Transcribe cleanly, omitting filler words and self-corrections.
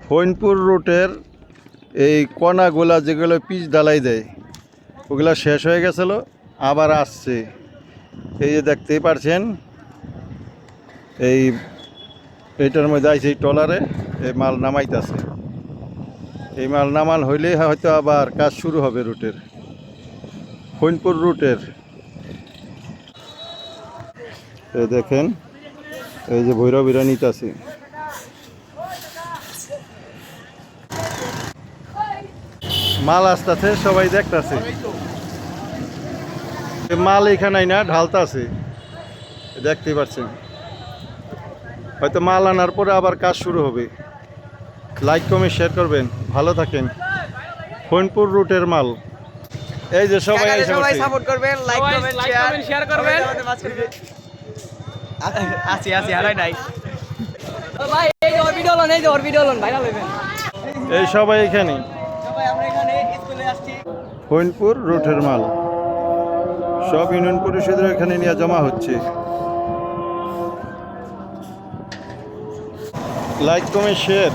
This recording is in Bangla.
ফইনপুর রুটের এই কণাগুলা যেগুলো পিচ ঢালাই দেয় ওগুলা শেষ হয়ে গেছিল, আবার আসছে। এই যে দেখতেই পারছেন, এইটার মধ্যে আইছে এই ট্রলারে এই মাল নামাইতেছে। এই মাল নামান হইলেই হয়তো আবার কাজ শুরু হবে রুটের, ফইনপুর রুটের। এই দেখেন, এই যে ভৈরবীরা নিতেছে। মাল আসতেছে, সবাই দেখতেছে। মাল এখানে না ঢালতাছে, দেখতেই পাচ্ছেন। হয়তো মাল আনার পরে আবার কাজ শুরু হবে। লাইক কমেন্ট শেয়ার করবেন, ভালো থাকেন। ফইনপুর রুটের মাল। এই যে সবাই সাপোর্ট করবেন, লাইক কমেন্ট শেয়ার করবেন। আসি হারাই নাই ভাই, এই যে ওর ভিডিও লন ভাইরাল হইবেন। এই সবাই এখানে, সবাই আমরা এখানে স্কুলে আসছি। ফইনপুর রুটের মাল সব ইউনিয়ন পরিষদের এখানে নিয়ে জমা হচ্ছে। Like comment share.